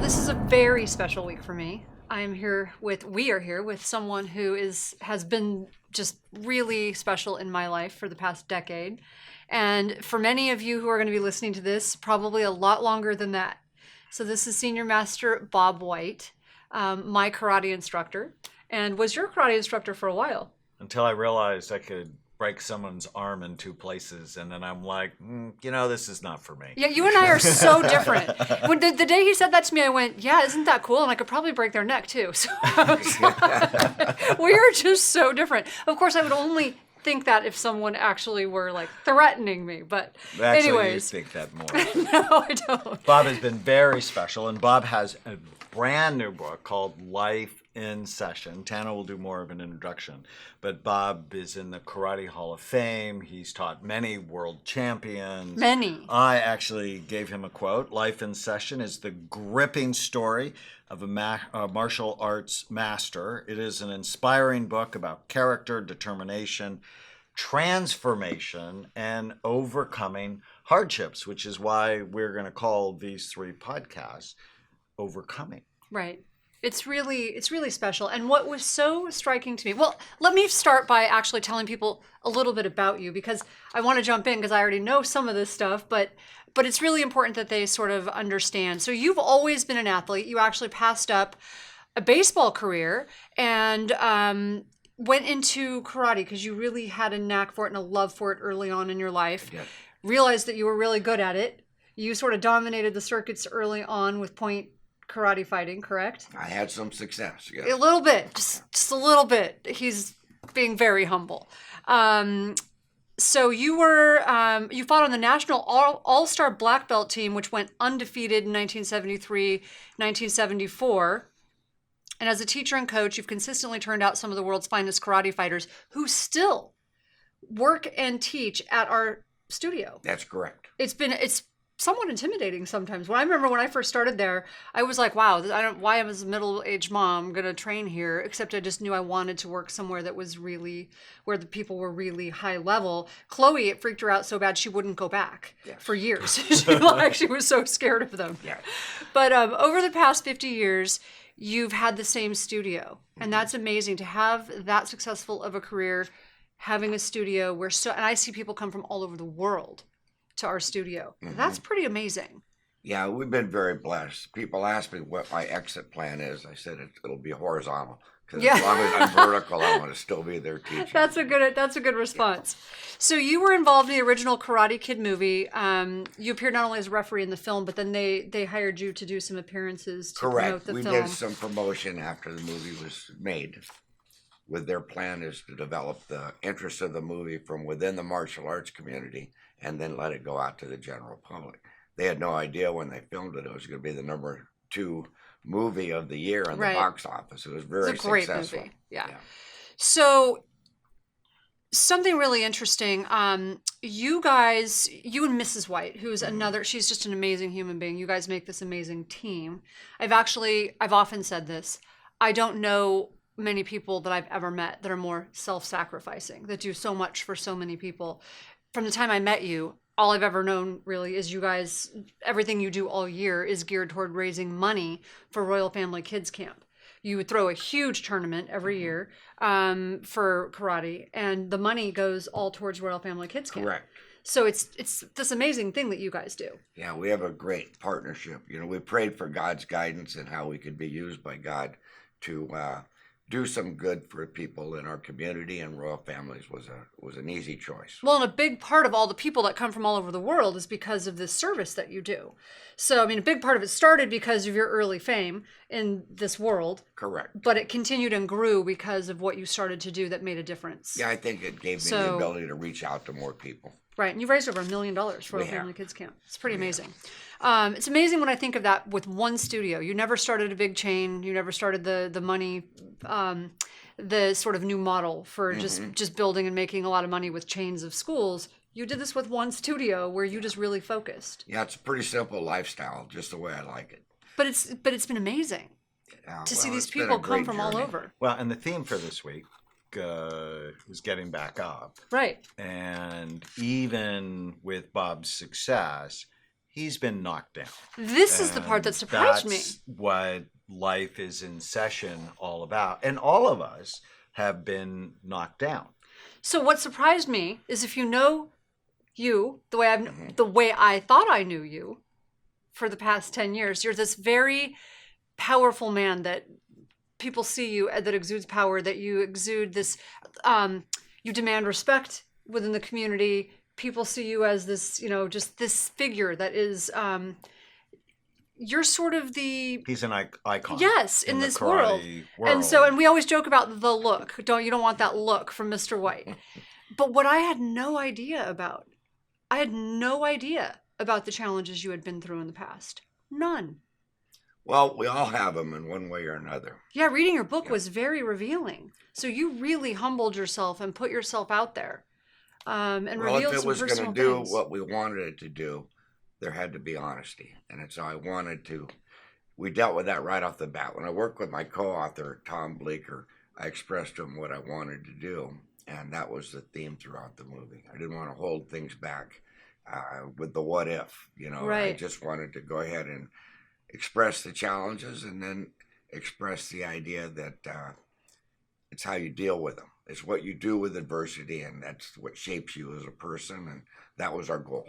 this is a very special week for me. We are here with someone who has been just really special in my life for the past decade. And for many of you who are going to be listening to this, probably a lot longer than that. So this is Senior Master Bob White, my karate instructor, and was your karate instructor for a while. Until I realized I could break someone's arm in two places, and then I'm like, this is not for me. Yeah, you and I are so different. When the day he said that to me, I went, yeah, isn't that cool? And I could probably break their neck too. So we are just so different. Of course, I would only think that if someone actually were like threatening me, but Actually, anyways. you think that more. No, I don't. Bob has been very special, and Bob has a brand new book called Life in Session. Tana will do more of an introduction, but Bob is in the Karate Hall of Fame. He's taught many world champions. Many. I actually gave him a quote. Life in Session is the gripping story of a martial arts master. It is an inspiring book about character, determination, transformation, and overcoming hardships, which is why we're going to call these three podcasts Overcoming. Right. It's really special. And what was so striking to me, well, let me start by actually telling people a little bit about you, because I want to jump in because I already know some of this stuff, but it's really important that they sort of understand. So you've always been an athlete. You actually passed up a baseball career and went into karate because you really had a knack for it and a love for it early on in your life. Yes. Realized that you were really good at it. You sort of dominated the circuits early on with point karate fighting, correct? I had some success, yes. A little bit, just a little bit. He's being very humble. So you fought on the national all-star black belt team, which went undefeated in 1973, 1974. And as a teacher and coach, you've consistently turned out some of the world's finest karate fighters who still work and teach at our studio. That's correct. It's somewhat intimidating sometimes. When I remember when I first started there, I was like, wow, why am I as a middle-aged mom going to train here? Except I just knew I wanted to work somewhere that was really, where the people were really high level. Chloe, it freaked her out so bad she wouldn't go back for years. She was so scared of them. Yeah. But over the past 50 years, you've had the same studio. And that's amazing to have that successful of a career, having a studio where and I see people come from all over the world to our studio. Mm-hmm. That's pretty amazing. Yeah, we've been very blessed. People ask me what my exit plan is. I said it'll be horizontal. Because as long as I'm vertical, I want to still be there teaching. That's a good response. Yeah. So you were involved in the original Karate Kid movie. You appeared not only as a referee in the film, but then they hired you to do some appearances to promote the film. Correct. We did some promotion after the movie was made. With their plan is to develop the interest of the movie from within the martial arts community and then let it go out to the general public. They had no idea when they filmed it was going to be the number 2 movie of the year in the box office. It was very successful. It's a great movie. Yeah. So something really interesting. You and Mrs. White, who's another, she's just an amazing human being. You guys make this amazing team. I've often said this. I don't know many people that I've ever met that are more self-sacrificing, that do so much for so many people. From the time I met you, all I've ever known really is you guys, everything you do all year is geared toward raising money for Royal Family Kids Camp. You would throw a huge tournament every year for karate, and the money goes all towards Royal Family Kids Camp. Correct. So it's this amazing thing that you guys do. Yeah, we have a great partnership. We prayed for God's guidance and how we could be used by God to do some good for people in our community, and Royal Families was an easy choice. Well, and a big part of all the people that come from all over the world is because of this service that you do. So, a big part of it started because of your early fame in this world. Correct. But it continued and grew because of what you started to do that made a difference. Yeah, I think it gave me the ability to reach out to more people. Right, and you've raised over $1 million for Royal Family Kids Camp. It's pretty amazing. It's amazing when I think of that with one studio. You never started a big chain. You never started the money, the sort of new model for just building and making a lot of money with chains of schools. You did this with one studio where you just really focused. Yeah, it's a pretty simple lifestyle, just the way I like it. But it's been amazing to see these people come from all over. Well, and the theme for this week was getting back up. Right. And even with Bob's success, he's been knocked down. This is the part that surprised me. That's what life is in session all about. And all of us have been knocked down. So what surprised me is if you know you the way I thought I knew you for the past 10 years, you're this very powerful man that people see you, that exudes power, that you exude this, you demand respect within the community. People see you as this, just this figure that is, you're sort of the... He's an icon. Yes, in this world. And we always joke about the look. You don't want that look from Mr. White. But what I had no idea about, the challenges you had been through in the past. None. Well, we all have them in one way or another. Yeah, reading your book was very revealing. So you really humbled yourself and put yourself out there, and revealed some personal things. Well, if it was going to do what we wanted it to do, there had to be honesty. And so I wanted to, we dealt with that right off the bat. When I worked with my co-author, Tom Bleeker, I expressed to him what I wanted to do. And that was the theme throughout the movie. I didn't want to hold things back with the what if, Right. I just wanted to go ahead and express the challenges and then express the idea that it's how you deal with them. It's what you do with adversity, and that's what shapes you as a person. And that was our goal.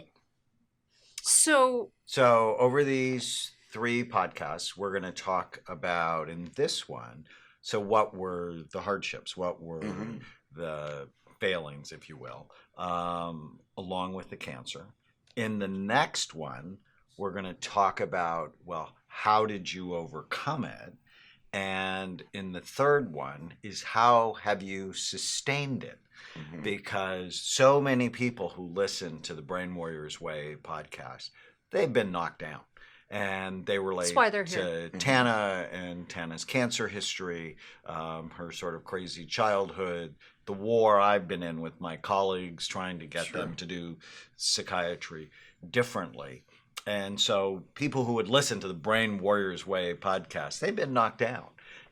So over these 3 podcasts, we're going to talk about, in this one, so what were the hardships? What were the failings, if you will, along with the cancer? In the next one, we're going to talk about, well, how did you overcome it? And in the third one is, how have you sustained it? Because so many people who listen to the Brain Warriors Way podcast, they've been knocked down. And they relate to Tana and Tana's cancer history, her sort of crazy childhood, the war I've been in with my colleagues trying to get them to do psychiatry differently. And so people who would listen to the Brain Warriors Way podcast, they've been knocked down.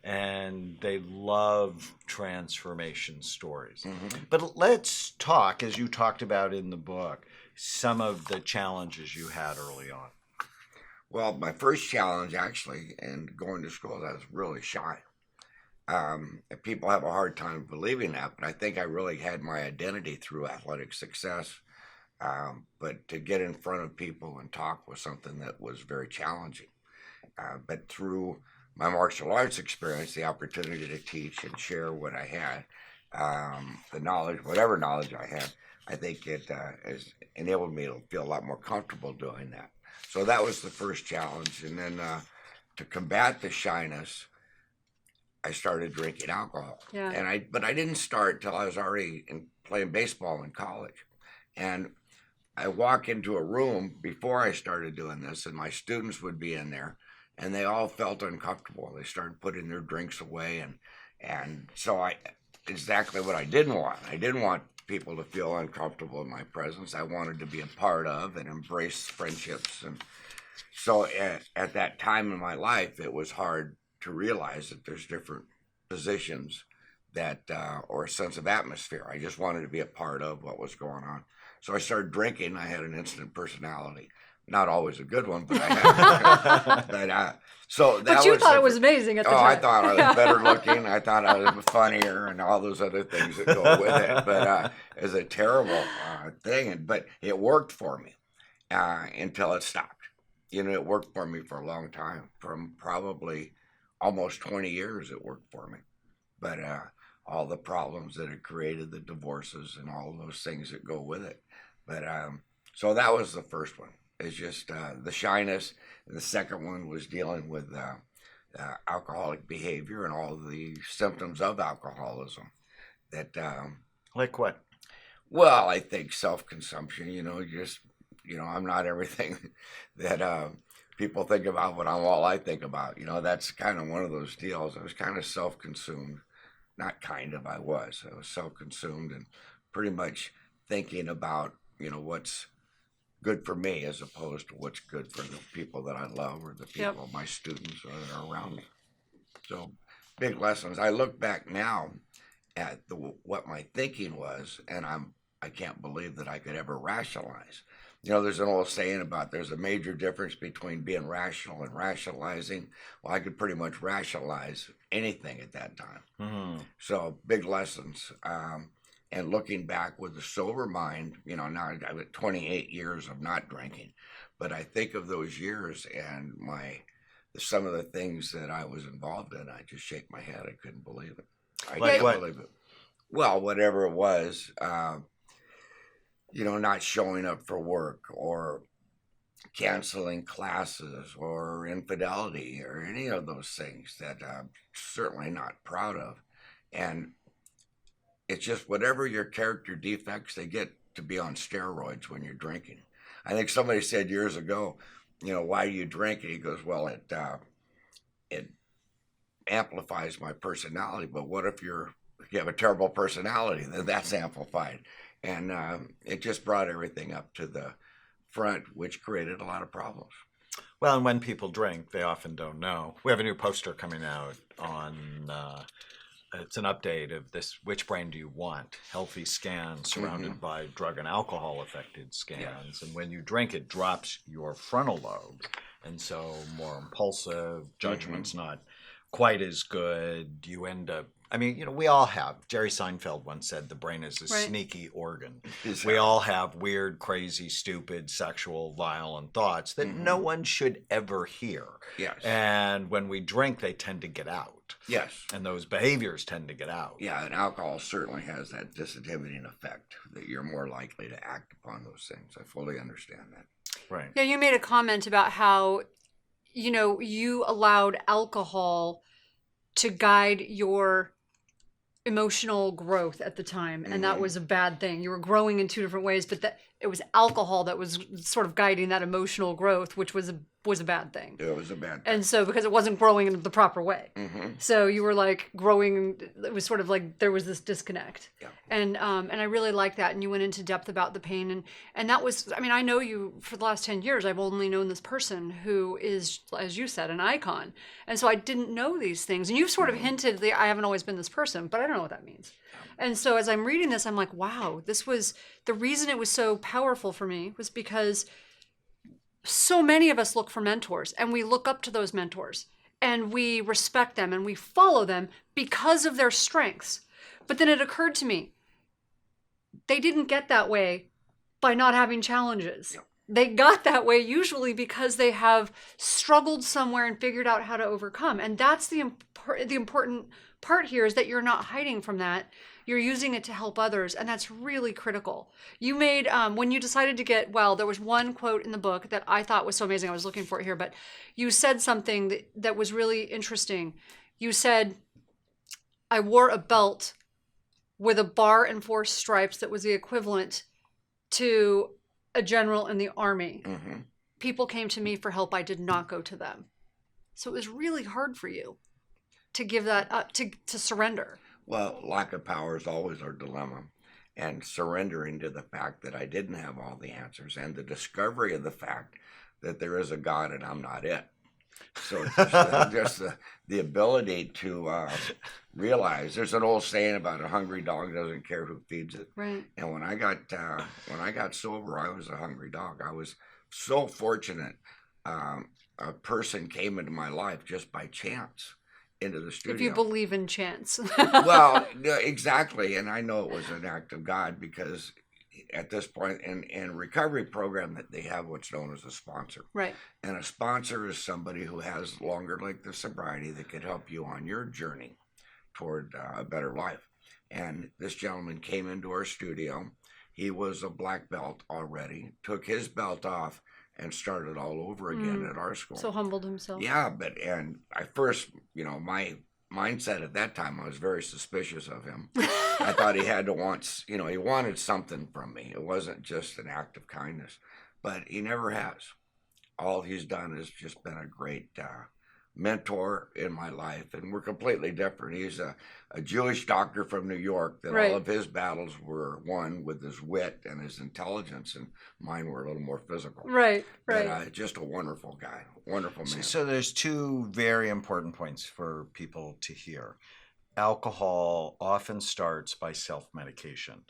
And they love transformation stories. But let's talk, as you talked about in the book, some of the challenges you had early on. Well, my first challenge, actually, in going to school, I was really shy. People have a hard time believing that, but I think I really had my identity through athletic success. But to get in front of people and talk was something that was very challenging. But through my martial arts experience, the opportunity to teach and share what I had, the knowledge, whatever knowledge I had, I think it has enabled me to feel a lot more comfortable doing that. So that was the first challenge. And then to combat the shyness, I started drinking alcohol. Yeah. But I didn't start till I was already playing baseball in college. And I walk into a room before I started doing this, and my students would be in there, and they all felt uncomfortable. They started putting their drinks away, and so exactly what I didn't want. I didn't want people to feel uncomfortable in my presence. I wanted to be a part of and embrace friendships. And so at that time in my life, it was hard to realize that there's different positions that or a sense of atmosphere. I just wanted to be a part of what was going on. So I started drinking. I had an instant personality. Not always a good one, but I had. But you thought it was amazing at the time. I thought I was better looking. I thought I was funnier and all those other things that go with it. But it was a terrible thing. But it worked for me until it stopped. It worked for me for a long time. From probably almost 20 years, it worked for me. But all the problems that it created, the divorces and all those things that go with it. But so that was the first one. It's just the shyness. And the second one was dealing with alcoholic behavior and all the symptoms of alcoholism. That like what? Well, I think self-consumption. I'm not everything that people think about, but I'm all I think about. That's kind of one of those deals. I was kind of self-consumed. Not kind of, I was self-consumed and pretty much thinking about, what's good for me as opposed to what's good for the people that I love or the people, my students that are around me. So big lessons. I look back now at what my thinking was, and I can't believe that I could ever rationalize. You know, there's an old saying about there's a major difference between being rational and rationalizing. Well, I could pretty much rationalize anything at that time. Mhm. So big lessons. And looking back with a sober mind, you know, now I've got 28 years of not drinking, but I think of those years and some of the things that I was involved in. I just shake my head. I couldn't believe it. I Like can't what? believe it. Well, whatever it was, you know, not showing up for work or canceling classes or infidelity or any of those things that I'm certainly not proud of. And it's just whatever your character defects, they get to be on steroids when you're drinking. I think somebody said years ago, you know, why do you drink? And he goes, well, it amplifies my personality. But what if you have a terrible personality? Then that's amplified. And it just brought everything up to the front, which created a lot of problems. Well, and when people drink, they often don't know. We have a new poster coming out on. It's an update of this. Which brain do you want? Healthy scans surrounded by drug and alcohol affected scans. Yes. And when you drink, it drops your frontal lobe. And so more impulsive, judgment's not quite as good. You end up, I mean, you know, we all have. Jerry Seinfeld once said the brain is a Right. sneaky organ. Exactly. We all have weird, crazy, stupid, sexual, violent thoughts that no one should ever hear. Yes. And when we drink, they tend to get out. Yes. And those behaviors tend to get out. Yeah, and alcohol certainly has that disinhibiting effect that you're more likely to act upon those things. I fully understand that. Right. Yeah, you made a comment about how, you know, you allowed alcohol to guide your emotional growth at the time, and that was a bad thing. You were growing in two different ways, but that it was alcohol that was sort of guiding that emotional growth, which was a bad thing. It was a bad thing. And so because it wasn't growing in the proper way. So you were like growing, it was sort of like there was this disconnect. Yeah. And I really like that. And you went into depth about the pain. And that was, I mean, I know you for the last 10 years. I've only known this person who is, as you said, an icon. And so I didn't know these things. And you've sort of hinted that I haven't always been this person, but I don't know what that means. And so as I'm reading this, I'm like, wow, this was, the reason it was so powerful for me was because so many of us look for mentors and we look up to those mentors and we respect them and we follow them because of their strengths. But then it occurred to me, they didn't get that way by not having challenges. Yep. They got that way usually because they have struggled somewhere and figured out how to overcome. And that's the important part here, is that you're not hiding from that. You're using it to help others. And that's really critical. You made, when you decided to get well, there was one quote in the book that I thought was so amazing. I was looking for it here, but you said something that was really interesting. You said, I wore a belt with a bar and 4 stripes that was the equivalent to a general in the army. People came to me for help. I did not go to them. So it was really hard for you to give that up, to surrender. Well, lack of power is always our dilemma. And surrendering to the fact that I didn't have all the answers and the discovery of the fact that there is a God and I'm not it. So just the ability to realize, there's an old saying about a hungry dog doesn't care who feeds it. Right. And when I got sober, I was a hungry dog. I was so fortunate. A person came into my life just by chance into the studio. If you believe in chance. Well, exactly. And I know it was an act of God because at this point in recovery program that they have what's known as a sponsor. Right. And a sponsor is somebody who has longer length of sobriety that can help you on your journey toward a better life. And this gentleman came into our studio. He was a black belt already, took his belt off and started all over again at our school. So humbled himself. Yeah, and I first, my mindset at that time, I was very suspicious of him. I thought he had to want, he wanted something from me. It wasn't just an act of kindness, but he never has. All he's done has just been a great mentor in my life, and we're completely different. He's a Jewish doctor from New York that Right. all of his battles were won with his wit and his intelligence, and mine were a little more physical. Right. But, just a wonderful guy, wonderful man. So there's two very important points for people to hear. Alcohol often starts by self-medication.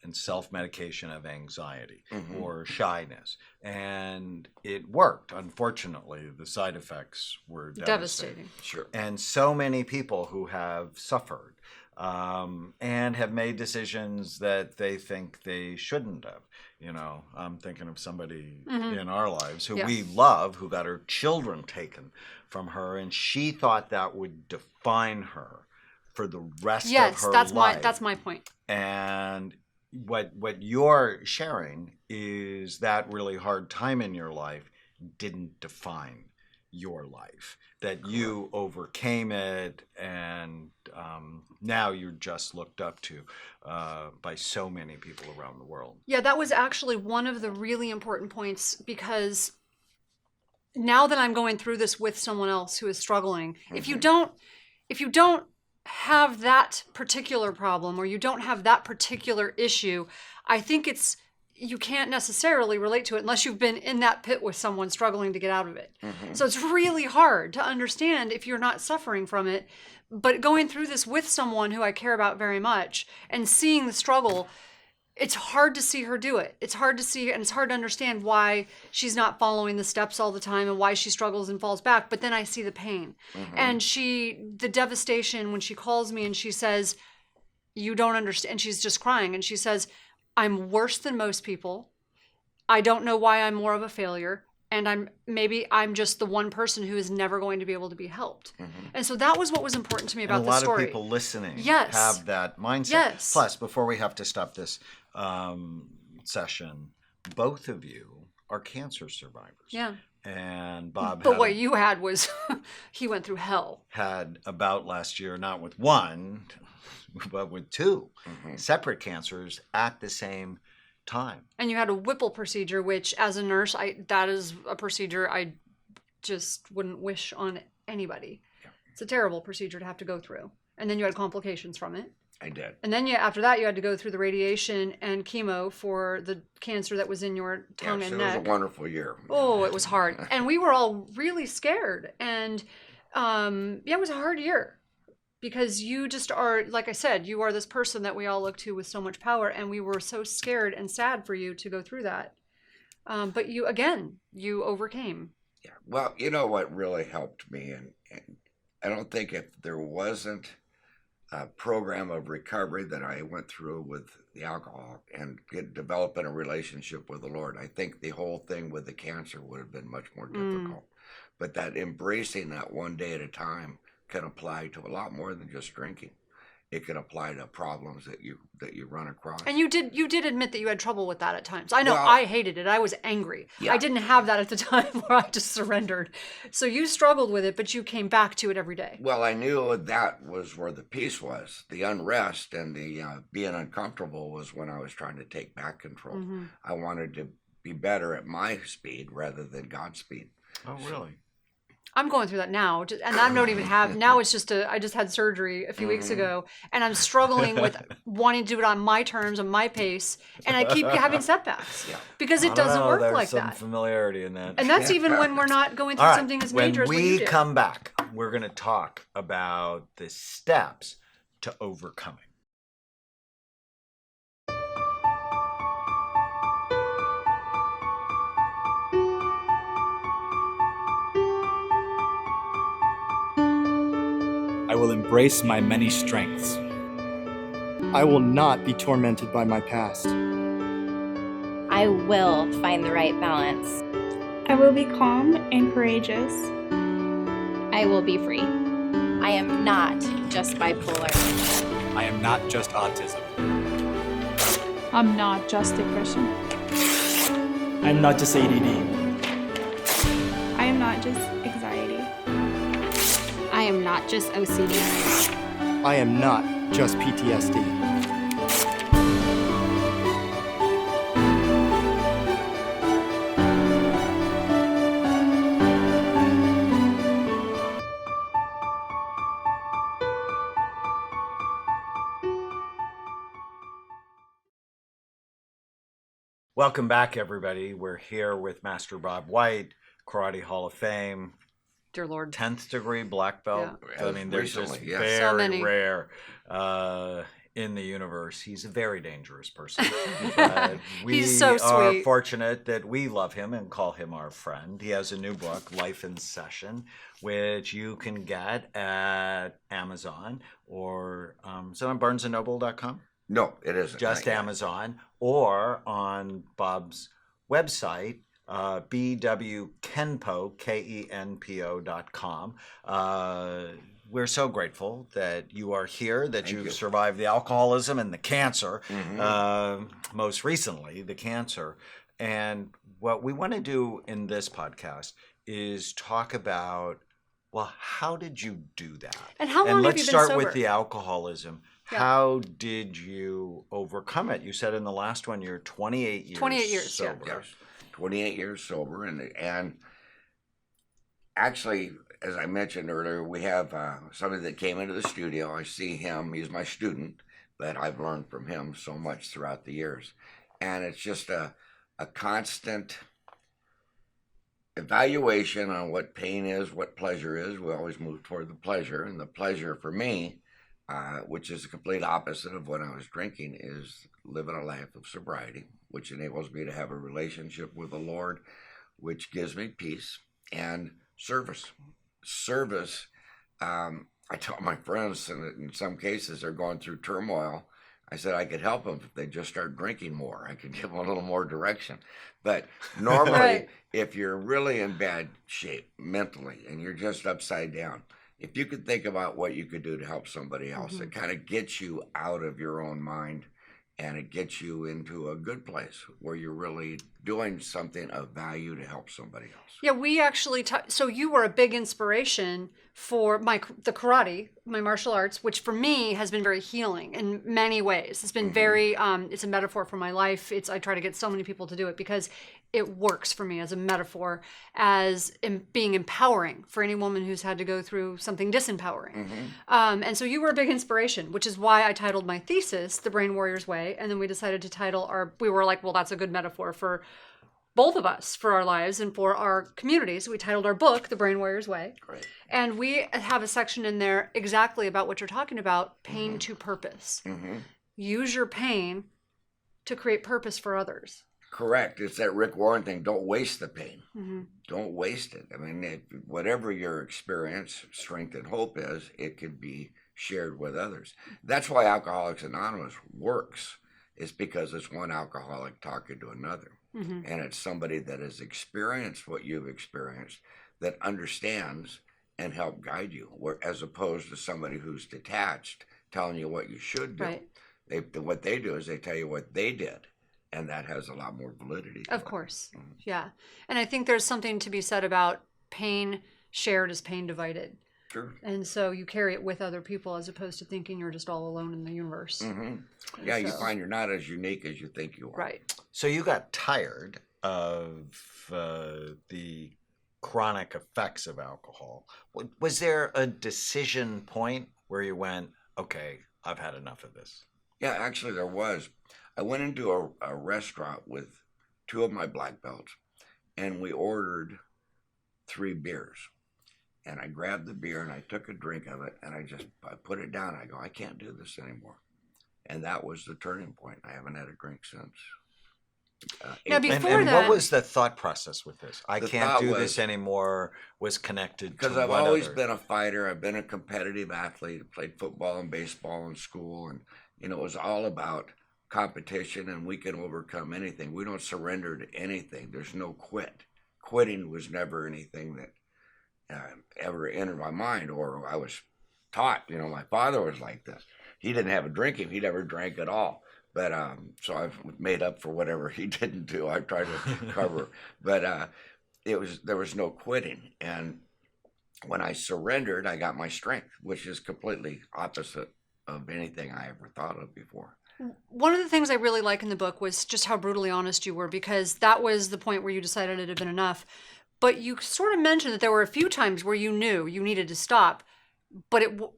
and self-medication of anxiety Mhm. or shyness. And it worked. Unfortunately, the side effects were devastating. Sure. And so many people who have suffered and have made decisions that they think they shouldn't have. You know, I'm thinking of somebody in our lives who Yeah. we love, who got her children taken from her, and she thought that would define her for the rest of Yes, her that's life. my point. And what you're sharing is that really hard time in your life didn't define your life, that you overcame it, and now you're just looked up to by so many people around the world. Yeah, that was actually one of the really important points, because now that I'm going through this with someone else who is struggling, if you don't have that particular problem, or you don't have that particular issue, I think you can't necessarily relate to it unless you've been in that pit with someone struggling to get out of it. So it's really hard to understand if you're not suffering from it. But going through this with someone who I care about very much and seeing the struggle, it's hard to see her do it. It's hard to see, and it's hard to understand why she's not following the steps all the time and why she struggles and falls back. But then I see the pain and the devastation when she calls me and she says, "You don't understand." And she's just crying. And she says, "I'm worse than most people. I don't know why I'm more of a failure. And I'm just the one person who is never going to be able to be helped." And so that was what was important to me about And a the lot story. of people listening Yes. have that mindset. Yes. Plus, before we have to stop this session, both of you are cancer survivors. Yeah. And Bob But what you had was, he went through hell. had a bout last year, not with one, but with two separate cancers at the same time. And you had a Whipple procedure, which as a nurse, that is a procedure I just wouldn't wish on anybody. Yeah. It's a terrible procedure to have to go through. And then you had complications from it. I did. And then after that, you had to go through the radiation and chemo for the cancer that was in your tongue and It neck. was a wonderful year. Oh, it was hard. And we were all really scared. And it was a hard year, because you just are, like I said, you are this person that we all look to with so much power. And we were so scared and sad for you to go through that. But you overcame. Yeah. Well, you know what really helped me, and I don't think if there wasn't a program of recovery that I went through with the alcohol and developing a relationship with the Lord, I think the whole thing with the cancer would have been much more difficult. But that embracing that one day at a time can apply to a lot more than just drinking. It can apply to problems that you run across. And you did admit that you had trouble with that at times. I know. Well, I hated it. I was angry. Yeah. I didn't have that at the time where I just surrendered. So you struggled with it, but you came back to it every day. Well, I knew that was where the peace was. The unrest and the being uncomfortable was when I was trying to take back control. I wanted to be better at my speed rather than God's speed. Oh, really? I'm going through that now, and I don't even have, now it's just I just had surgery a few weeks ago, and I'm struggling with wanting to do it on my terms, on my pace, and I keep having setbacks because it doesn't work There's like some that. familiarity in that. And that's even when we're not going through All right. something as When major as what you we did. come back, we're going to talk about the steps to overcoming. I will embrace my many strengths. I will not be tormented by my past. I will find the right balance. I will be calm and courageous. I will be free. I am not just bipolar. I am not just autism. I'm not just depression. I'm not just ADD. I am not just anxiety. I am not just OCD. I am not just PTSD. Welcome back, everybody. We're here with Master Bob White, Karate Hall of Fame, Dear Lord. 10th degree black belt. Yeah. I mean, there's just Recently, yeah. very So many. rare in the universe. He's a very dangerous person. But we He's so are sweet. fortunate that we love him and call him our friend. He has a new book, Life in Session, which you can get at Amazon or is it on BarnesandNoble.com? No, it isn't. Just Not yet. Amazon, or on Bob's website, BWKenpo, KENPO.com. We're so grateful that you are here, that Thank you've you. survived the alcoholism and the cancer, Mhm. most recently, the cancer. And what we want to do in this podcast is talk about, well, how did you do that? And how long And have let's you been start sober? with the alcoholism. Yeah. How did you overcome it? You said in the last one you're 28 years 28 years, yeah. sober. Yes, 28 years sober, and actually, as I mentioned earlier, we have somebody that came into the studio. I see him; he's my student, but I've learned from him so much throughout the years, and it's just a constant evaluation on what pain is, what pleasure is. We always move toward the pleasure, and the pleasure for me, which is the complete opposite of when I was drinking, is living a life of sobriety, which enables me to have a relationship with the Lord, which gives me peace, and service. Service, I tell my friends, and in some cases they're going through turmoil, I said I could help them if they just start drinking more. I could give them a little more direction. But normally, Right. if you're really in bad shape mentally and you're just upside down, if you could think about what you could do to help somebody else, Mhm. it kind of gets you out of your own mind, and it gets you into a good place where you're really doing something of value to help somebody else. Yeah, we actually so you were a big inspiration for the karate, my martial arts, which for me has been very healing in many ways. It's been very it's a metaphor for my life. I try to get so many people to do it because it works for me as a metaphor, as being empowering for any woman who's had to go through something disempowering. And so you were a big inspiration, which is why I titled my thesis The Brain Warrior's Way. And then we decided to title we were like, well, that's a good metaphor for both of us, for our lives and for our communities. We titled our book The Brain Warrior's Way. Right. And we have a section in there exactly about what you're talking about, pain to purpose. Use your pain to create purpose for others. Correct. It's that Rick Warren thing. Don't waste the pain. Mm-hmm. Don't waste it. I mean, whatever your experience, strength, and hope is, it could be shared with others. That's why Alcoholics Anonymous works. It's because it's one alcoholic talking to another. Mm-hmm. And it's somebody that has experienced what you've experienced, that understands and help guide you, as opposed to somebody who's detached telling you what you should do. Right. What they do is they tell you what they did, and that has a lot more validity to Of it. course. Yeah. And I think there's something to be said about pain shared is pain divided. Sure. And so you carry it with other people as opposed to thinking you're just all alone in the universe. Yeah, you So- find you're not as unique as you think you are. Right. So you got tired of the chronic effects of alcohol. Was there a decision point where you went, okay, I've had enough of this? Yeah, actually there was. I went into a restaurant with two of my black belts, and we ordered 3 beers. And I grabbed the beer and I took a drink of it, and I put it down. I go, I can't do this anymore. And that was the turning point. I haven't had a drink since. Now, April. before And that- what was the thought process with this? I The can't thought do was- this anymore was connected to Because I've what always other- been a fighter. I've been a competitive athlete. I played football and baseball in school, and it was all about competition, and we can overcome anything. We don't surrender to anything. There's no quit. Quitting was never anything that ever entered my mind, or I was taught. My father was like this. He didn't have a drinking. He never drank at all. But so I've made up for whatever he didn't do. I tried to cover, but there was no quitting. And when I surrendered, I got my strength, which is completely opposite of anything I ever thought of before. One of the things I really like in the book was just how brutally honest you were, because that was the point where you decided it had been enough. But you sort of mentioned that there were a few times where you knew you needed to stop, but you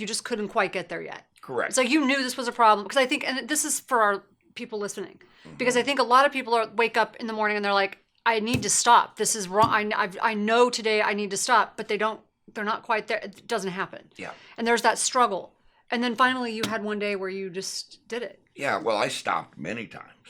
just couldn't quite get there yet. Correct. It's like you knew this was a problem. Because I think, and this is for our people listening, because I think a lot of people wake up in the morning and they're like, I need to stop. This is wrong. I know today I need to stop, but they're not quite there. It doesn't happen. Yeah. And there's that struggle. And then finally you had one day where you just did it. Yeah, well, I stopped many times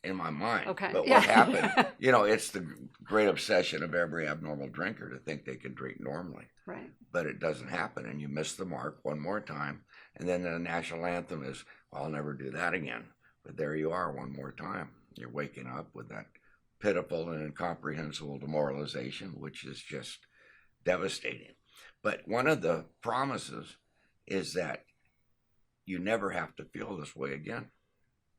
in my mind. Okay. But Yeah. what happened, it's the great obsession of every abnormal drinker to think they can drink normally. Right. But it doesn't happen, and you miss the mark one more time. And then the national anthem is, well, I'll never do that again. But there you are one more time. You're waking up with that pitiful and incomprehensible demoralization, which is just devastating. But one of the promises is that you never have to feel this way again.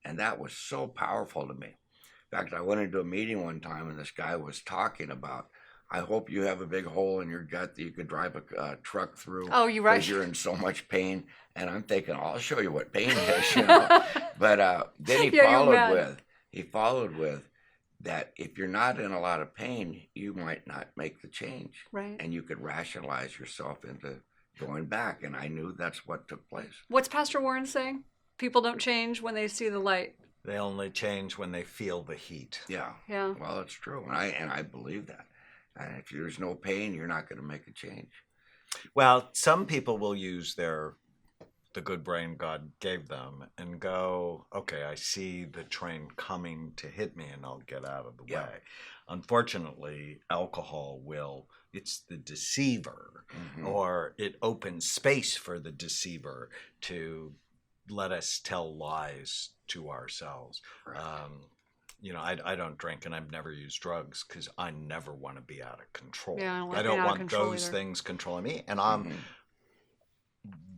And that was so powerful to me. In fact, I went into a meeting one time and this guy was talking about, I hope you have a big hole in your gut that you could drive a truck through. Oh, you're right. Because you're in so much pain. And I'm thinking, I'll show you what pain is, But then he followed with that if you're not in a lot of pain, you might not make the change. Right. And you could rationalize yourself into going back. And I knew that's what took place. What's Pastor Warren saying? People don't change when they see the light. They only change when they feel the heat. Yeah. Yeah. Well, it's true. And I believe that. And if there's no pain, you're not going to make a change. Well, some people will use the good brain God gave them and go, okay, I see the train coming to hit me and I'll get out of the Yeah. way. Unfortunately, alcohol it's the deceiver, or it opens space for the deceiver to let us tell lies to ourselves. Right. I don't drink and I've never used drugs because I never want to be out of control. Yeah, I don't like I being don't out of want control those either. things controlling me, and I'm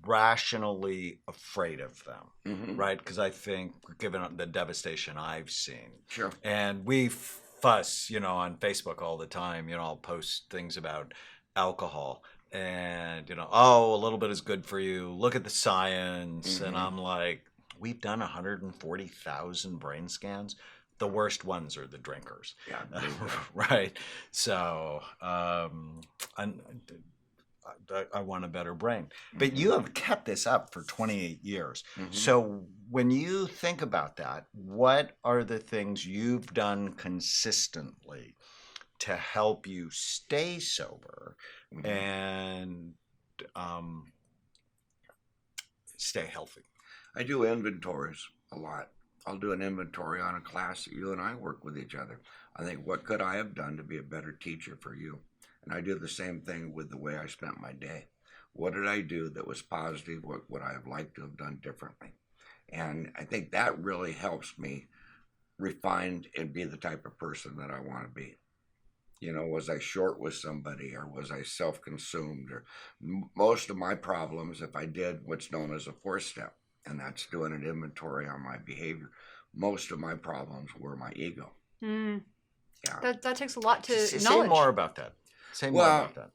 rationally afraid of them, right? Because I think, given the devastation I've seen, Sure. and we fuss, on Facebook all the time. I'll post things about alcohol, and a little bit is good for you. Look at the science, and I'm like, we've done 140,000 brain scans. The worst ones are the drinkers, Yeah. right? So I want a better brain. But you have kept this up for 28 years. So when you think about that, what are the things you've done consistently to help you stay sober and stay healthy? I do inventories a lot. I'll do an inventory on a class that you and I work with each other. I think, what could I have done to be a better teacher for you? And I do the same thing with the way I spent my day. What did I do that was positive? What would I have liked to have done differently? And I think that really helps me refine and be the type of person that I want to be. Was I short with somebody, or was I self-consumed? Or most of my problems, if I did what's known as a 4-step, and that's doing an inventory on my behavior, most of my problems were my ego. Yeah. That takes a lot to Say acknowledge. more about that. Say more about that.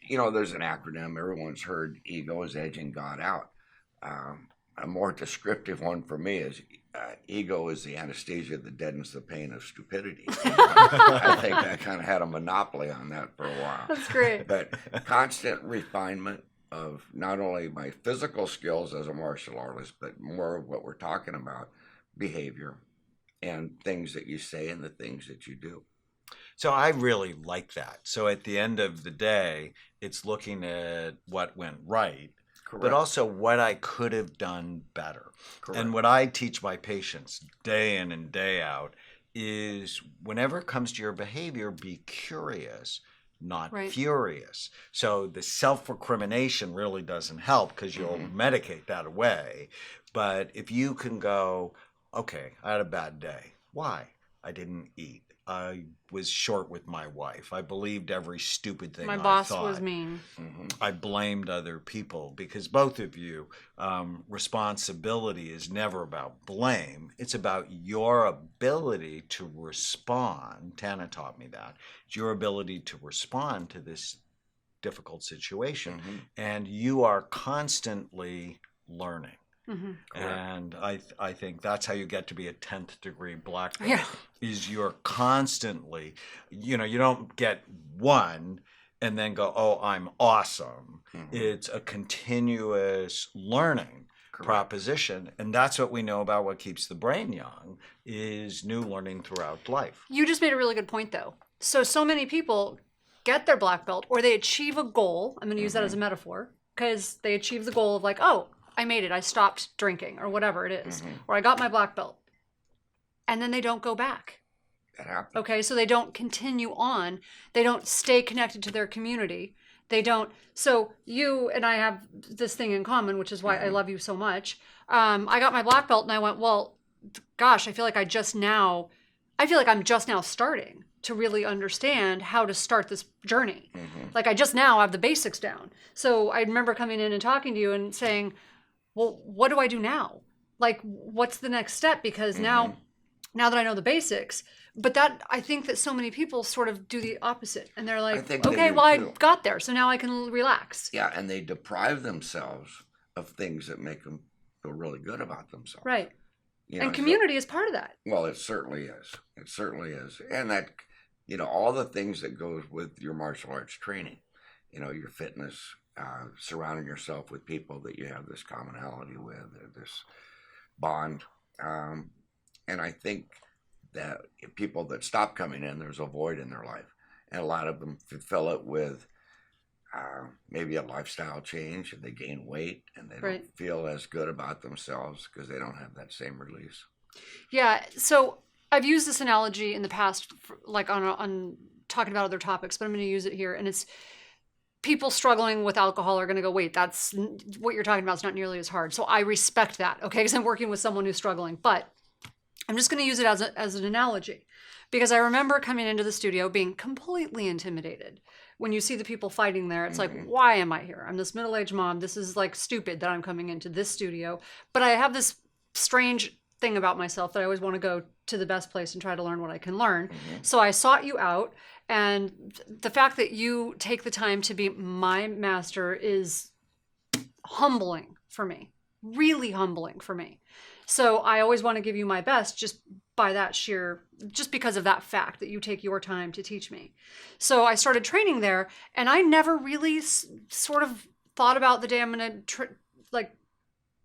There's an acronym everyone's heard: ego is edging God out. A more descriptive one for me is ego is the anesthesia that deadens the pain of stupidity. I think I kind of had a monopoly on that for a while. That's great. But constant refinement of not only my physical skills as a martial artist, but more of what we're talking about, behavior and things that you say and the things that you do. So I really like that. So at the end of the day, it's looking at what went right, Correct. but also what I could have done better. Correct. And what I teach my patients day in and day out is, whenever it comes to your behavior, be curious, not Right. furious. So the self-recrimination really doesn't help, because you'll medicate that away. But if you can go, okay, I had a bad day. Why? I didn't eat. I was short with my wife. I believed every stupid thing My I boss thought. was mean. I blamed other people, because both of you, responsibility is never about blame. It's about your ability to respond. Tana taught me that. It's your ability to respond to this difficult situation. And you are constantly learning. And I think that's how you get to be a 10th degree black belt. Yeah. Is you're constantly, you don't get one and then go, oh, I'm awesome. It's a continuous learning proposition. And that's what we know about what keeps the brain young, is new learning throughout life. You just made a really good point, though. So many people get their black belt, or they achieve a goal. I'm going to use that as a metaphor, because they achieve the goal of like, oh, I made it. I stopped drinking or whatever it is, or I got my black belt. And then they don't go back. That happens. Okay, so they don't continue on. They don't stay connected to their community. They don't. So you and I have this thing in common, which is why I love you so much. I got my black belt and I went, well, gosh, I feel like I'm just now starting to really understand how to start this journey. Like I just now have the basics down. So I remember coming in and talking to you and saying, well, what do I do now? Like, what's the next step? Because now that I know the basics, but that I think that so many people sort of do the opposite, and they're like, okay, well, I got there, so now I can relax. Yeah, and they deprive themselves of things that make them feel really good about themselves. Right. You know, and community is part of that. Well, it certainly is. It certainly is. And that, all the things that goes with your martial arts training, your fitness, surrounding yourself with people that you have this commonality with, or this bond. And I think that people that stop coming in, there's a void in their life. And a lot of them fill it with maybe a lifestyle change, and they gain weight, and they don't feel as good about themselves because they don't have that same release. Yeah, so I've used this analogy in the past, like on talking about other topics, but I'm going to use it here. And it's people struggling with alcohol are going to go, wait, that's what you're talking about. It's not nearly as hard. So I respect that, okay, because I'm working with someone who's struggling. But I'm just going to use it as an analogy, because I remember coming into the studio being completely intimidated. When you see the people fighting there, it's like, why am I here? I'm this middle-aged mom. This is like stupid that I'm coming into this studio. But I have this strange thing about myself that I always want to go to the best place and try to learn what I can learn. So I sought you out. And the fact that you take the time to be my master is humbling for me, really humbling for me. So I always want to give you my best just because of that fact that you take your time to teach me. So I started training there, and I never really sort of thought about the day I'm going to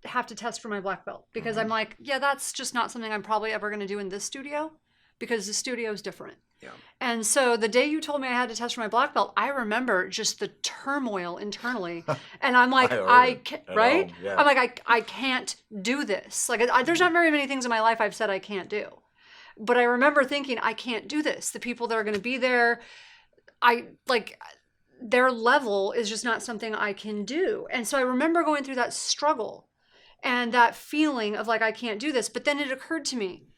have to test for my black belt, because I'm like, yeah, that's just not something I'm probably ever going to do in this studio, because the studio is different. Yeah. And so the day you told me I had to test for my black belt, I remember just the turmoil internally. And I'm like, I'm like, I can't do this. Like, there's not very many things in my life I've said I can't do. But I remember thinking, I can't do this. The people that are going to be there, their level is just not something I can do. And so I remember going through that struggle and that feeling of like, I can't do this. But then it occurred to me,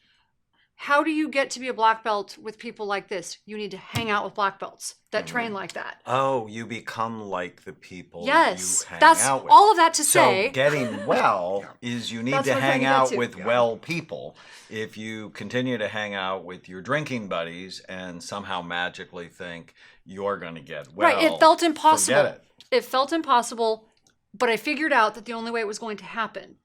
how do you get to be a black belt with people like this? You need to hang out with black belts that train like that. Oh, you become like the people you hang out with. All of that to say. So getting well is you need to hang out with well people. If you continue to hang out with your drinking buddies and somehow magically think you're going to get well. Right, it felt impossible. Forget it. It felt impossible, but I figured out that the only way it was going to happen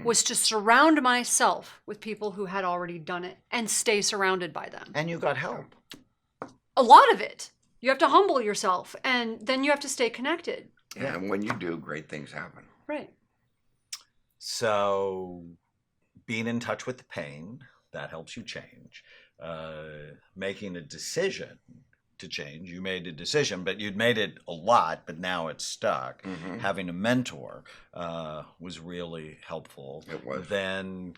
was to surround myself with people who had already done it and stay surrounded by them. And you got help. A lot of it. You have to humble yourself, and then you have to stay connected. Yeah, and when you do, great things happen. Right. So being in touch with the pain, that helps you change. Making a decision to change. You made a decision, but you'd made it a lot, but now it's stuck. Having a mentor was really helpful. It was. Then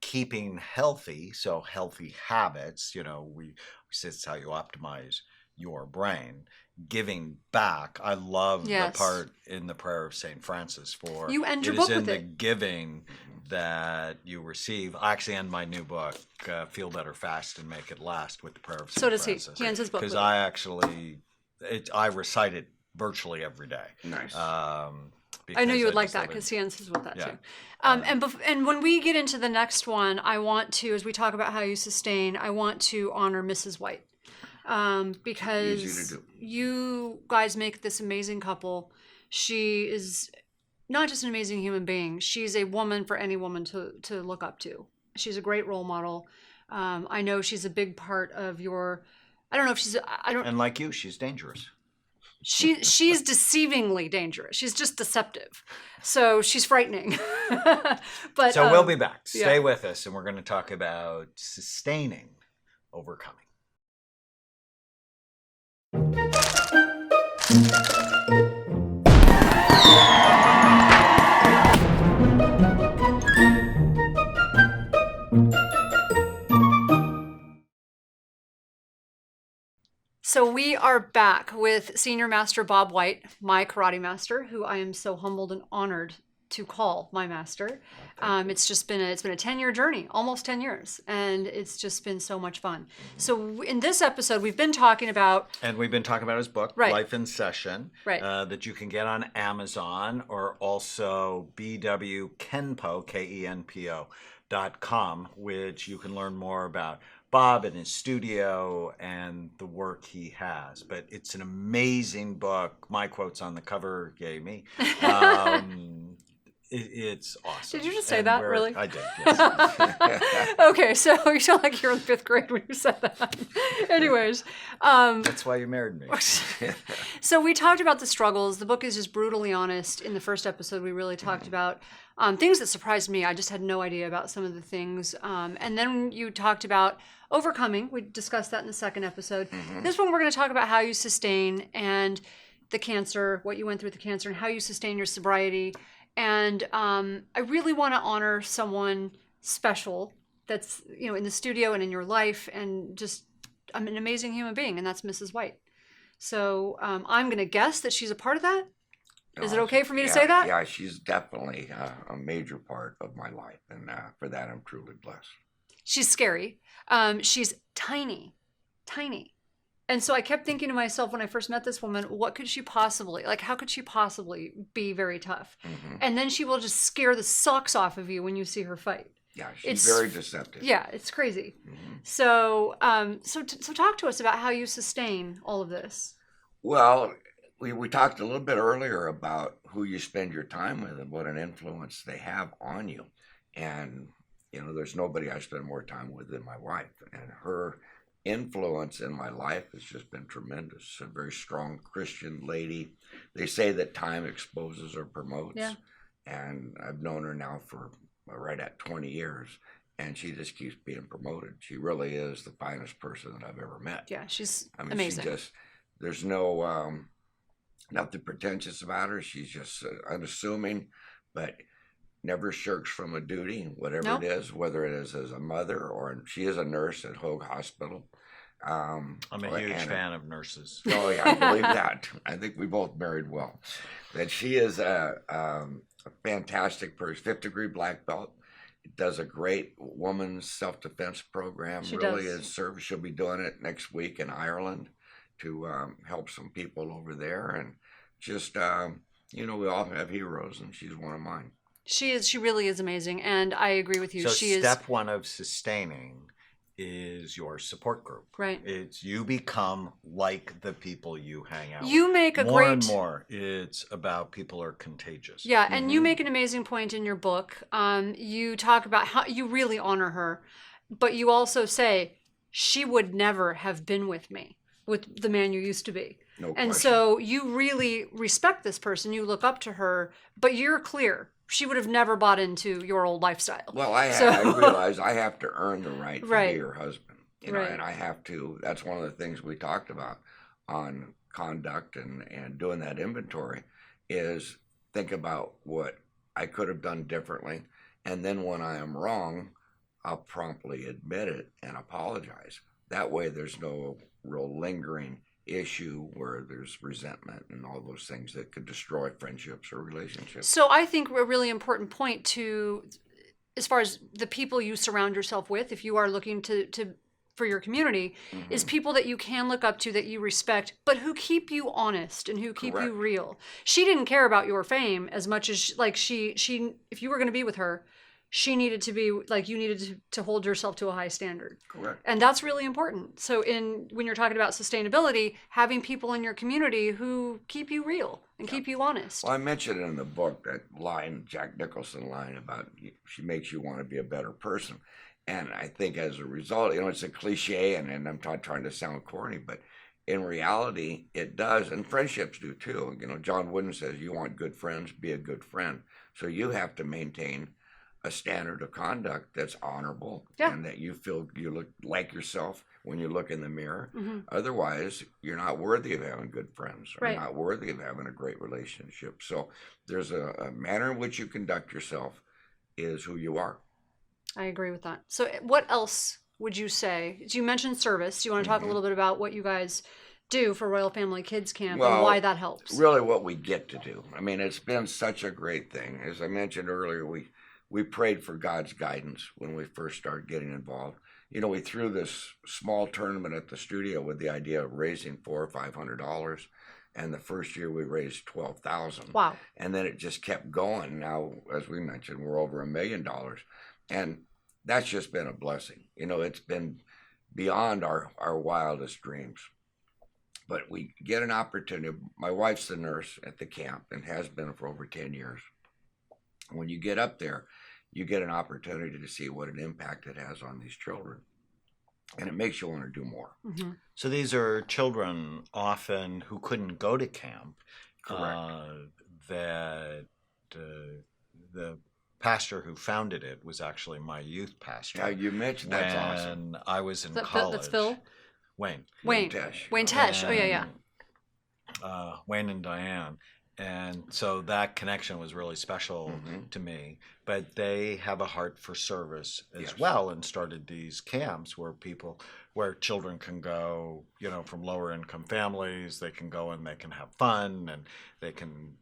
keeping healthy, so healthy habits, we say it's how you optimize your brain. Giving back. I love the part in the prayer of St. Francis for you end your it book is in with the it. giving that you receive. I actually end my new book, Feel Better Fast and Make It Last, with the prayer of St. So does Francis. he. He ends his book because with I actually, I recite it virtually every day. Nice. I know you would like that because he ends his with that too. And when we get into the next one, I want to, as we talk about how you sustain, I want to honor Mrs. White. Because Easy to do. You guys make this amazing couple. She is not just an amazing human being. She's a woman for any woman to look up to. She's a great role model. I know she's a big part of your, I don't know if she's, And like you, she's dangerous. She's deceivingly dangerous. She's just deceptive. So she's frightening. But So we'll be back. Stay with us, and we're going to talk about sustaining, overcoming. So we are back with Senior Master Bob White, my karate master, who I am so humbled and honored to call my master. It's been a 10-year journey, almost 10 years, and it's just been so much fun. So in this episode, we've been talking about, And we've been talking about his book, Right. Life in Session, Right. that you can get on Amazon or also BWKenpo, KENPO.com, which you can learn more about Bob and his studio and the work he has. But it's an amazing book. My quote's on the cover, yay me. It's awesome. Did you just say And that, really? I did, yes. okay, so you sound like you're in 5th grade when you said that. Anyways, That's why you married me. so we talked about the struggles. The book is just brutally honest. In the first episode, we really talked about things that surprised me. I just had no idea about some of the things. And then you talked about overcoming. We discussed that in the second episode. This one, we're going to talk about how you sustain and the cancer, what you went through with the cancer, and how you sustain your sobriety. And I really want to honor someone special that's, in the studio and in your life, and just I'm an amazing human being, and that's Mrs. White. So I'm going to guess that she's a part of that. Is it okay for me to say that? Yeah, she's definitely a major part of my life, and for that I'm truly blessed. She's scary. She's tiny. And so I kept thinking to myself when I first met this woman, what could she possibly, how could she possibly be very tough? And then she will just scare the socks off of you when you see her fight. Yeah, she's very deceptive. Yeah, it's crazy. So talk to us about how you sustain all of this. Well, we talked a little bit earlier about who you spend your time with and what an influence they have on you. And, there's nobody I spend more time with than my wife. And her influence in my life has just been tremendous. A very strong Christian lady. They say that time exposes or promotes. Yeah. And I've known her now for right at 20 years. And she just keeps being promoted. She really is the finest person that I've ever met. Yeah, she's amazing. amazing. There's no nothing pretentious about her. She's just unassuming, but never shirks from a duty, whatever it is, whether it is as a mother or she is a nurse at Hoag Hospital. I'm a huge fan of nurses. Oh, yeah, I believe that. I think we both married well. That she is a fantastic person, 5th degree black belt. Does a great woman's self-defense program. She really does. is service. She'll be doing it next week in Ireland to help some people over there. And just, we all have heroes, and she's one of mine. She really is amazing, and I agree with you. So She step one of sustaining is your support group. Right. It's you become like the people you hang out with. You make a more great... and more. It's about people are contagious. Yeah, and you make an amazing point in your book. You talk about how you really honor her, but you also say, she would never have been with me, with the man you used to be. No And question. so you really respect this person. You look up to her, but you're clear. She would have never bought into your old lifestyle. Well, I realize I have to earn the right to Right. be your husband. Right. And I have to, that's one of the things we talked about on conduct and doing that inventory is think about what I could have done differently. And then when I am wrong, I'll promptly admit it and apologize. That way there's no real lingering issue where there's resentment and all those things that could destroy friendships or relationships. So I think a really important point to, as far as the people you surround yourself with, if you are looking to for your community, is people that you can look up to, that you respect, but who keep you honest and who keep you Correct. real. She didn't care about your fame as much as she if you were going to be with her, she needed to be you needed to hold yourself to a high standard. Correct. And that's really important. So when you're talking about sustainability, having people in your community who keep you real and keep you honest. Well, I mentioned in the book that line, Jack Nicholson line about she makes you want to be a better person. And I think as a result, it's a cliche and I'm not trying to sound corny, but in reality, it does. And friendships do too. John Wooden says, you want good friends, be a good friend. So you have to maintain a standard of conduct that's honorable and that you feel you look like yourself when you look in the mirror. Otherwise, you're not worthy of having good friends or not worthy of having a great relationship. So there's a manner in which you conduct yourself is who you are. I agree with that. So what else would you say? You mentioned service. Do you want to talk a little bit about what you guys do for Royal Family Kids Camp and Well, why that helps. Really what we get to do. I mean, it's been such a great thing. As I mentioned earlier, we prayed for God's guidance when we first started getting involved. You know, we threw this small tournament at the studio with the idea of raising $400 or $500, and the first year we raised $12,000. Wow. And then it just kept going. Now, as we mentioned, we're over $1 million, and that's just been a blessing. You know, it's been beyond our wildest dreams. But we get an opportunity. My wife's the nurse at the camp and has been for over 10 years. When you get up there, you get an opportunity to see what an impact it has on these children. And it makes you want to do more. Mm-hmm. So these are children often who couldn't go to camp. Correct. The pastor who founded it was actually my youth pastor. Now, you mentioned that's awesome. When I was in That's college. Phil? Wayne. Wayne Tesh. Tesh. Oh, yeah. Wayne and Diane. And so that connection was really special to me. But they have a heart for service as well, and started these camps where children can go, you know, from lower income families. They can go and they can have fun, and they can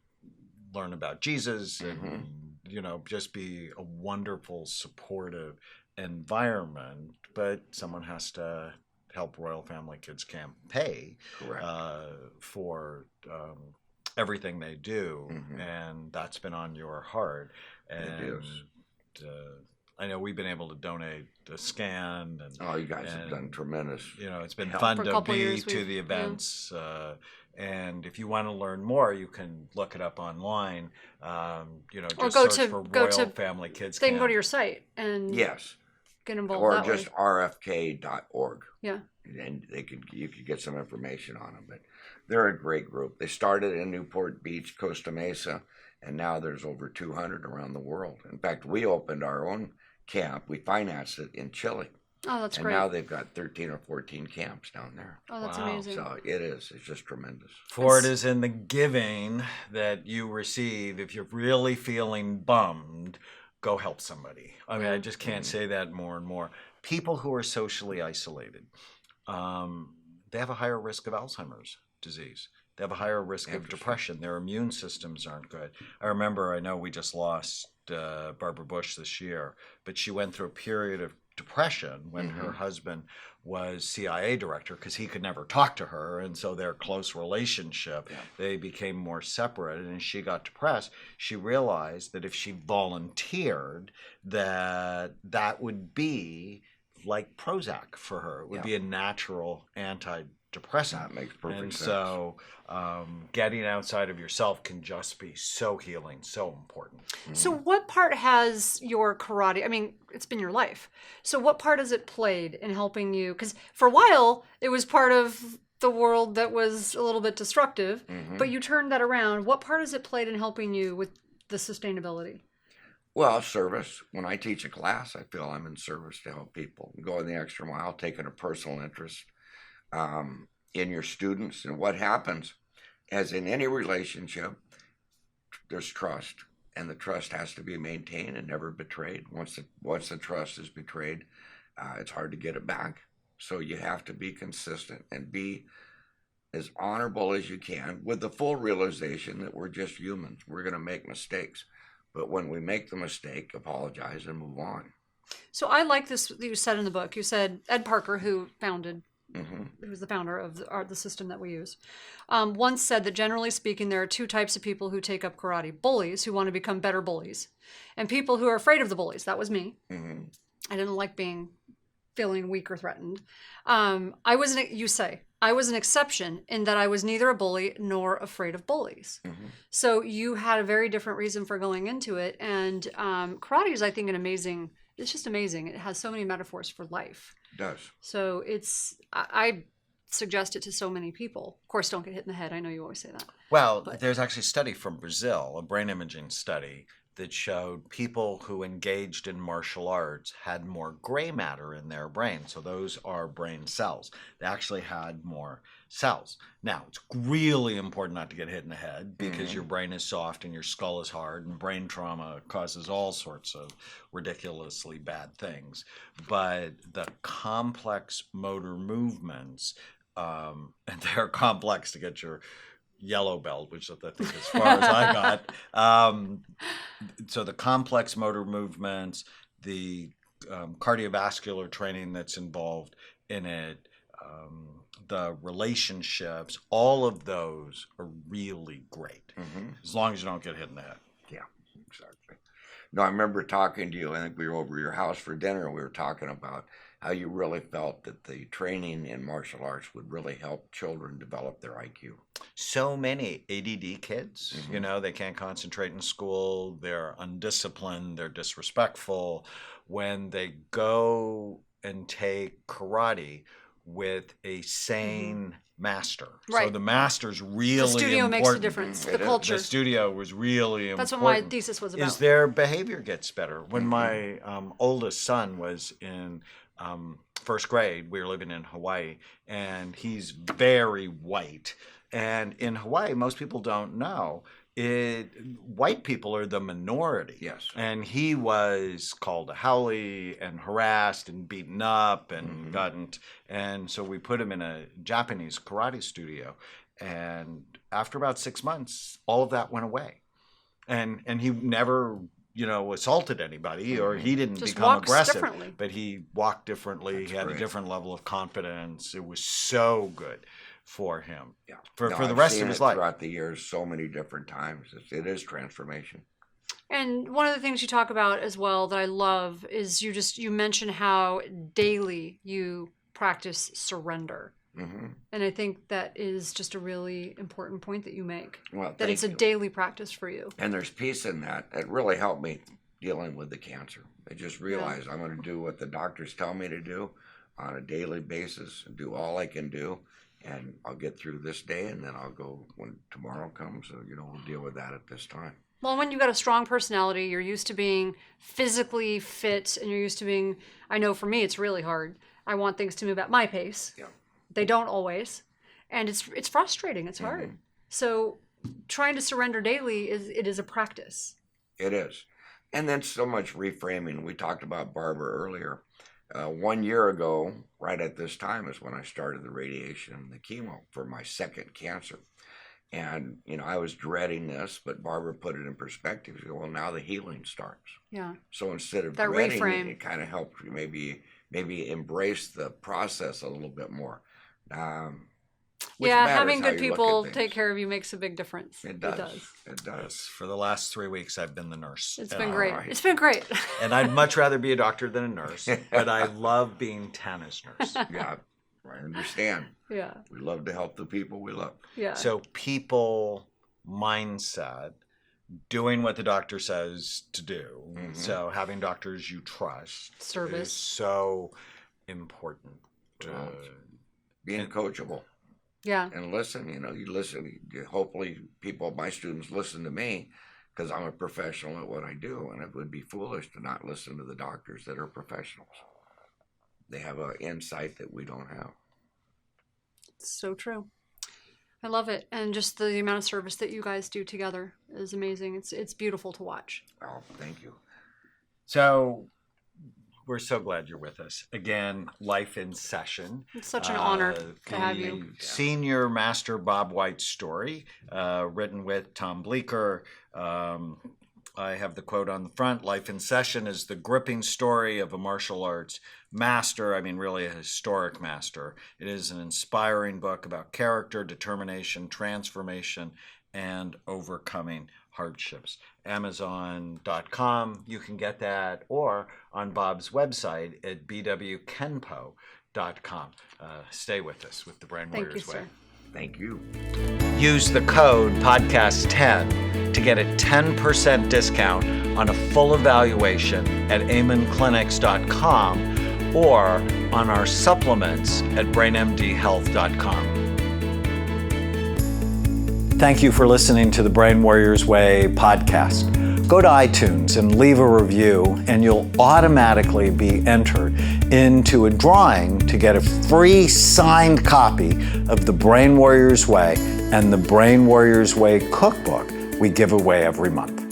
learn about Jesus, and you know, just be a wonderful, supportive environment. But someone has to help Royal Family Kids Camp pay for everything they do, and that's been on your heart. And It is. I know we've been able to donate a scan. And, You guys have done tremendous. You know, it's been help. fun For a to couple be years to the events. And if you want to learn more, you can look it up online. You know, Or just search for Royal Family Kids They Camp. can go to your site and Yes. get involved Or that just way. rfk.org. Yeah. And you could get some information on them. But they're a great group. They started in Newport Beach, Costa Mesa, and now there's over 200 around the world. In fact, we opened our own camp. We financed it in Chile. Oh, that's And great. now they've got 13 or 14 camps down there. Oh, that's Wow. amazing. So it is. It's just tremendous. For it is in the giving that you receive. If you're really feeling bummed, go help somebody. I mean, I just can't say that more and more. People who are socially isolated, they have a higher risk of Alzheimer's disease. They have a higher risk of depression. Their immune systems aren't good. I know we just lost Barbara Bush this year, but she went through a period of depression when her husband was CIA director, because he could never talk to her, and so their close relationship, they became more separate. And as she got depressed, she realized that if she volunteered, that would be like Prozac for her. It would be a natural antidepressant. That makes perfect And sense. so getting outside of yourself can just be so healing, so important. So what part has your karate, I mean, it's been your life. So what part has it played in helping you? Because for a while, it was part of the world that was a little bit destructive, but you turned that around. What part has it played in helping you with the sustainability? Well, service. When I teach a class, I feel I'm in service to help people. Going the extra mile, taking a personal interest in your students. And what happens, as in any relationship, there's trust. And the trust has to be maintained and never betrayed. Once the trust is betrayed, it's hard to get it back. So you have to be consistent and be as honorable as you can, with the full realization that we're just humans. We're going to make mistakes. But when we make the mistake, apologize and move on. So I like this that you said in the book. You said Ed Parker, who was the founder of the system that we use, once said that generally speaking, there are two types of people who take up karate: bullies who want to become better bullies, and people who are afraid of the bullies. That was me. I didn't like feeling weak or threatened. I was an exception in that I was neither a bully nor afraid of bullies. So you had a very different reason for going into it. And karate is, I think, it's just amazing. It has so many metaphors for life. It does. So I suggest it to so many people. Of course, don't get hit in the head. I know you always say that. Well, there's actually a study from Brazil, a brain imaging study, that showed people who engaged in martial arts had more gray matter in their brain. So those are brain cells. They actually had more cells. Now, it's really important not to get hit in the head, because your brain is soft and your skull is hard, and brain trauma causes all sorts of ridiculously bad things. But the complex motor movements and they're complex to get your yellow belt, which I think as far as I got. So the complex motor movements, the cardiovascular training that's involved in it, the relationships, all of those are really great, as long as you don't get hit in the head. Yeah, exactly. No, I remember talking to you. I think we were over your house for dinner. We were talking about how you really felt that the training in martial arts would really help children develop their IQ. So many ADD kids, you know, they can't concentrate in school. They're undisciplined. They're disrespectful. When they go and take karate with a sane master. Right. So the master's really The studio important. makes a difference. The culture. The studio was really important. That's what my thesis was about. Is their behavior gets better. When my oldest son was in first grade, we were living in Hawaii, and he's very white. And in Hawaii, most people don't know, white people are the minority. Yes. And he was called a haole and harassed and beaten up and and so we put him in a Japanese karate studio. And after about 6 months, all of that went away. And he never, assaulted anybody, or he didn't Just become walks aggressive. differently. But he walked differently. That's he had great. a different level of confidence. It was so good for him. Yeah. For No, the I've rest seen of his it life. throughout the years, so many different times. It is transformation. And one of the things you talk about as well that I love is you mention how daily you practice surrender. And I think that is just a really important point that you make. Well, That it's a daily practice for you. And there's peace in that. It really helped me dealing with the cancer. I just realized I'm going to do what the doctors tell me to do on a daily basis and do all I can do. And I'll get through this day, and then I'll go when tomorrow comes. So, we'll deal with that at this time. Well, when you've got a strong personality, you're used to being physically fit, and you're used to being, I know for me, it's really hard. I want things to move at my pace. Yeah. They don't always. And it's frustrating. It's hard. So trying to surrender daily is a practice. It is. And then so much reframing. We talked about Barbara earlier. 1 year ago, right at this time, is when I started the radiation and the chemo for my second cancer. And, I was dreading this, but Barbara put it in perspective. She said, well, now the healing starts. Yeah. So instead of That dreading reframe. it kind of helped you maybe embrace the process a little bit more. Which Yeah, matters having how good you look people at take things. care of you makes a big difference. It does. It does. For the last 3 weeks, I've been the nurse. It's And been I- great. right. It's been great. And I'd much rather be a doctor than a nurse, but I love being Tana's nurse. Yeah, I understand. Yeah. We love to help the people we love. Yeah. So people mindset, doing what the doctor says to do. So having doctors you trust Service. is so important. Well, Being coachable Yeah. and listen, you listen. Hopefully my students listen to me because I'm a professional at what I do, and it would be foolish to not listen to the doctors that are professionals. They have an insight that we don't have. It's so true. I love it. And just the amount of service that you guys do together is amazing. It's beautiful to watch. Oh, thank you. So we're so glad you're with us. Again, Life in Session. It's such an honor to have the you. Senior Master Bob White story, written with Tom Bleecker. I have the quote on the front: Life in Session is the gripping story of a martial arts master, really a historic master. It is an inspiring book about character, determination, transformation, and overcoming hardships. Amazon.com, you can get that, or on Bob's website at bwkenpo.com. Stay with us with the Brain Thank you, Warriors Way. sir. Thank you. Use the code podcast10 to get a 10% discount on a full evaluation at amenclinics.com or on our supplements at brainmdhealth.com. Thank you for listening to the Brain Warriors Way podcast. Go to iTunes and leave a review, and you'll automatically be entered into a drawing to get a free signed copy of the Brain Warriors Way and the Brain Warriors Way cookbook we give away every month.